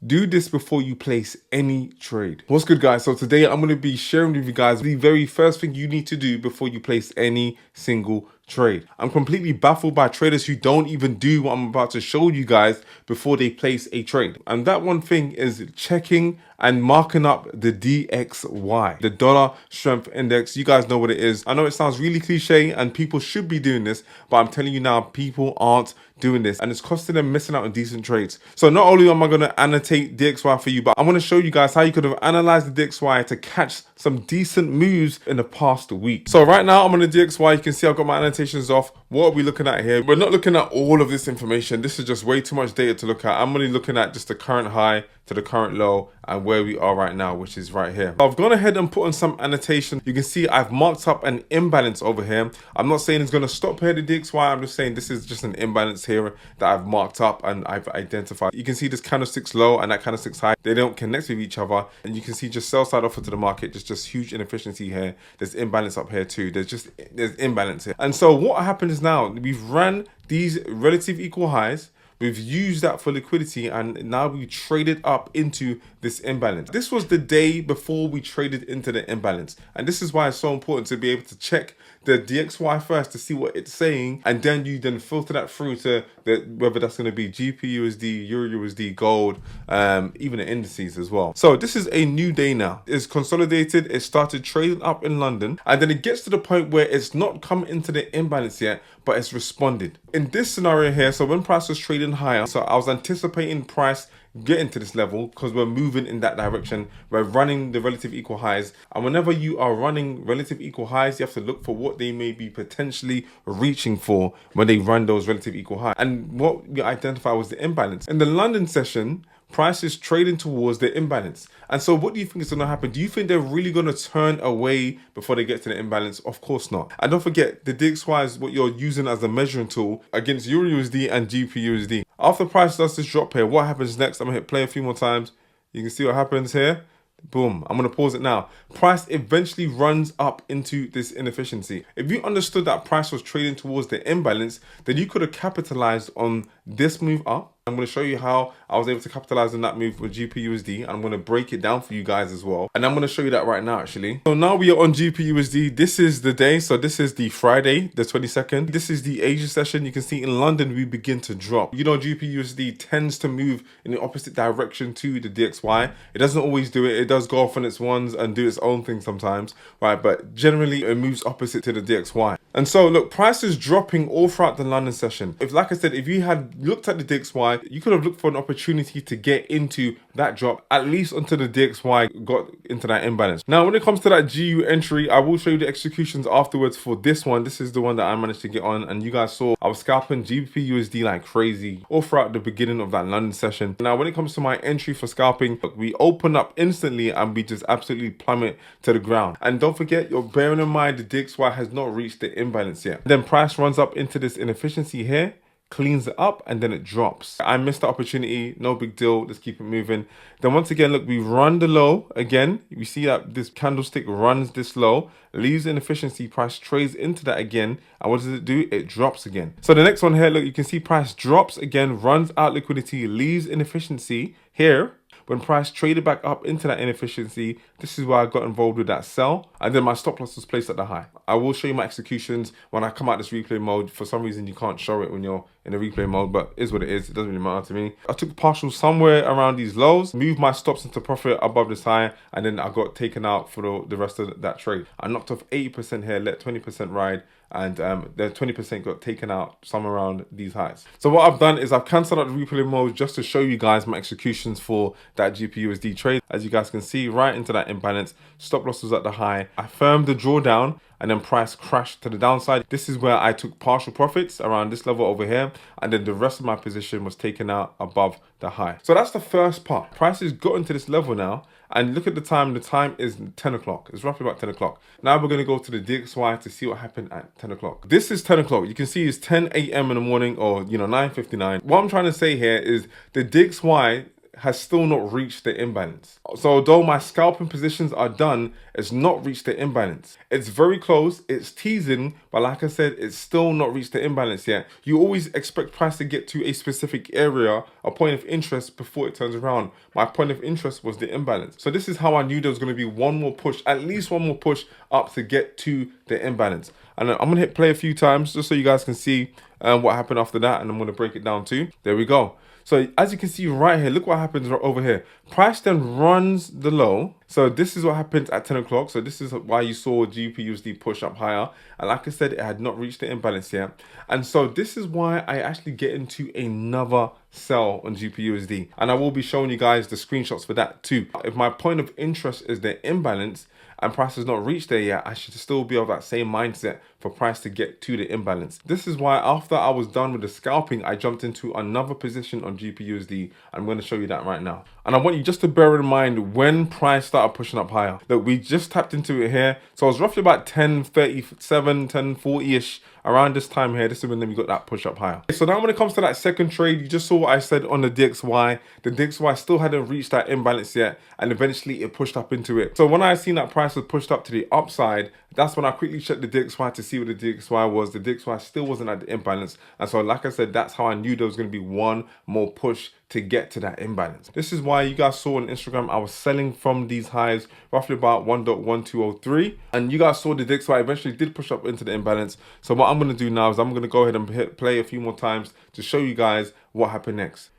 Do this before you place any trade. What's good, guys? So today I'm going to be sharing with you guys the very first thing you need to do before you place any single trade. I'm completely baffled by traders who don't even do what I'm about to show you guys before they place a trade. And that one thing is checking and marking up the DXY, the dollar strength index. You guys know what it is. I know it sounds really cliche and people should be doing this, but I'm telling you now, people aren't doing this and it's costing them missing out on decent trades. So not only am I going to annotate DXY for you, but I'm going to show you guys how you could have analyzed the DXY to catch some decent moves in the past week. So right now I'm on the DXY. You can see I've got my annotations off. What are we looking at here? We're not looking at all of this information. This is just way too much data to look at. I'm only looking at just the current high to the current low and where we are right now, which is right here. I've gone ahead and put on some annotation. You can see I've marked up an imbalance over here. I'm not saying it's going to stop here, the DXY. I'm just saying this is just an imbalance here that I've marked up and I've identified. You can see this candlestick's low and that candlestick's high. They don't connect with each other. And you can see just sell side offer to the market, just huge inefficiency here. There's imbalance up here too. There's imbalance here. And so what happened is now we've ran these relative equal highs. We've used that for liquidity and now we traded up into this imbalance. This was the day before we traded into the imbalance. And this is why it's so important to be able to check the DXY first to see what it's saying. And then you then filter that through to whether that's going to be GPUSD, EURUSD, gold, even the indices as well. So this is a new day now. It's consolidated. It started trading up in London. And then it gets to the point where it's not come into the imbalance yet, but it's responded. In this scenario here, so when price was trading higher, so I was anticipating price getting to this level because we're moving in that direction. We're running the relative equal highs. And whenever you are running relative equal highs, you have to look for what they may be potentially reaching for when they run those relative equal highs. And what we identified was the imbalance. In the London session, price is trading towards the imbalance. And so what do you think is going to happen? Do you think they're really going to turn away before they get to the imbalance? Of course not. And don't forget, the DXY is what you're using as a measuring tool against EURUSD and GPUSD. After price does this drop here, what happens next? I'm going to hit play a few more times. You can see what happens here. Boom. I'm going to pause it now. Price eventually runs up into this inefficiency. If you understood that price was trading towards the imbalance, then you could have capitalized on this move up. I'm going to show you how I was able to capitalize on that move with GPUSD. I'm going to break it down for you guys as well. And I'm going to show you that right now, actually. So now we are on GPUSD. This is the day. So this is the Friday, the 22nd. This is the Asia session. You can see in London, we begin to drop. You know, GPUSD tends to move in the opposite direction to the DXY. It doesn't always do it. It does go off on its ones and do its own thing sometimes, right? But generally, it moves opposite to the DXY. And so, look, price is dropping all throughout the London session. Like I said, if you had looked at the DXY, you could have looked for an opportunity to get into that drop, at least until the DXY got into that imbalance. Now, when it comes to that GU entry, I will show you the executions afterwards for this one. This is the one that I managed to get on. And you guys saw I was scalping GBPUSD like crazy all throughout the beginning of that London session. Now, when it comes to my entry for scalping, look, we open up instantly and we just absolutely plummet to the ground. And don't forget, you're bearing in mind the DXY has not reached the imbalance yet. Then price runs up into this inefficiency here, cleans it up, and then it drops. I missed the opportunity, no big deal, let's keep it moving. Then once again, look, we run the low again. We see that this candlestick runs this low, leaves inefficiency, price trades into that again, and what does it do? It drops again. So the next one here, look, you can see price drops again, runs out liquidity, leaves inefficiency here. When price traded back up into that inefficiency, this is where I got involved with that sell. And then my stop loss was placed at the high. I will show you my executions when I come out this replay mode. For some reason, you can't show it when you're in the replay mode, but it is what it is. It doesn't really matter to me. I took partial somewhere around these lows, moved my stops into profit above this high, and then I got taken out for the rest of that trade. I knocked off 80% here, let 20% ride, and the 20% got taken out somewhere around these highs. So what I've done is I've cancelled out the replay mode just to show you guys my executions for that GPUSD trade. As you guys can see, right into that imbalance, stop loss was at the high. I firmed the drawdown and then price crashed to the downside. This is where I took partial profits around this level over here, and then the rest of my position was taken out above the high. So that's the first part. Price has gotten to this level now, and look at the time is 10 o'clock. It's roughly about 10 o'clock. Now we're going to go to the DXY to see what happened at 10 o'clock. This is 10 o'clock. You can see it's 10 a.m. in the morning, or 9:59. What I'm trying to say here is the DXY has still not reached the imbalance. So although my scalping positions are done, it's not reached the imbalance. It's very close, it's teasing, but like I said, it's still not reached the imbalance yet. You always expect price to get to a specific area, a point of interest, before it turns around. My point of interest was the imbalance. So this is how I knew there was going to be one more push, at least one more push up to get to the imbalance. And I'm going to hit play a few times just so you guys can see what happened after that, and I'm going to break it down too. There we go. So as you can see right here, look what happens right over here. Price then runs the low. So this is what happens at 10 o'clock. So this is why you saw GBPUSD push up higher. And like I said, it had not reached the imbalance yet. And so this is why I actually get into another sell on GBPUSD. And I will be showing you guys the screenshots for that too. If my point of interest is the imbalance and price has not reached there yet, I should still be of that same mindset for price to get to the imbalance. This is why after I was done with the scalping, I jumped into another position on GBPUSD. I'm going to show you that right now. And I want you just to bear in mind when price started pushing up higher. Look, we just tapped into it here. So it was roughly about 10:37, 10:40-ish. Around this time here, this is when we got that push up higher. So now when it comes to that second trade, you just saw what I said on the DXY. The DXY still hadn't reached that imbalance yet, and eventually it pushed up into it. So when I seen that price was pushed up to the upside, that's when I quickly checked the DXY to see what the DXY was. The DXY still wasn't at the imbalance. And so like I said, that's how I knew there was going to be one more push to get to that imbalance. This is why you guys saw on Instagram, I was selling from these highs roughly about 1.1203. And you guys saw the DXY eventually did push up into the imbalance. So what I'm going to do now is I'm going to go ahead and hit play a few more times to show you guys what happened next.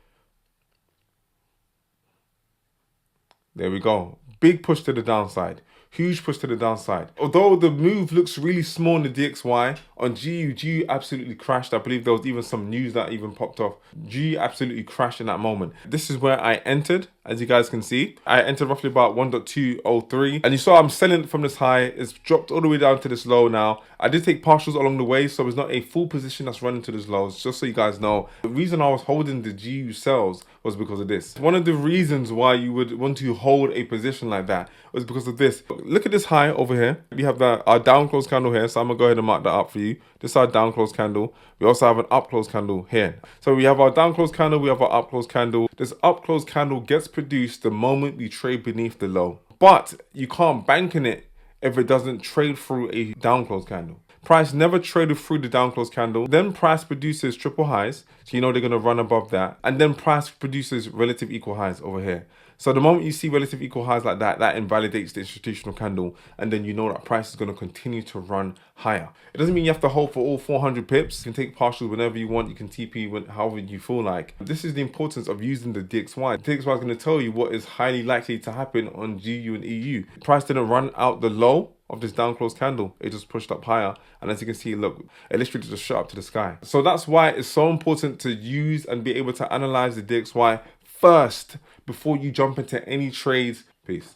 There we go. Big push to the downside. Huge push to the downside. Although the move looks really small in the DXY, on GU absolutely crashed. I believe there was even some news that even popped off. GU absolutely crashed in that moment. This is where I entered. As you guys can see, I entered roughly about 1.203. And you saw I'm selling from this high. It's dropped all the way down to this low now. I did take partials along the way, so it's not a full position that's running to those lows, just so you guys know. The reason I was holding the GU sells was because of this. One of the reasons why you would want to hold a position like that was because of this. Look at this high over here. We have our down close candle here, so I'm gonna go ahead and mark that up for you. This is our down close candle. We also have an up close candle here. So we have our down close candle, we have our up close candle. This up close candle gets produced the moment we trade beneath the low. But you can't bank in it if it doesn't trade through a down close candle. Price never traded through the down close candle. Then price produces triple highs. So you know they're going to run above that. And then price produces relative equal highs over here. So the moment you see relative equal highs like that, that invalidates the institutional candle. And then you know that price is going to continue to run higher. It doesn't mean you have to hold for all 400 pips. You can take partials whenever you want. You can TP however you feel like. This is the importance of using the DXY. The DXY is going to tell you what is highly likely to happen on GU and EU. Price didn't run out the low of this down close candle. It just pushed up higher, and as you can see, look, it literally just shot up to the sky. So that's why it's so important to use and be able to analyze the DXY first before you jump into any trades. Peace.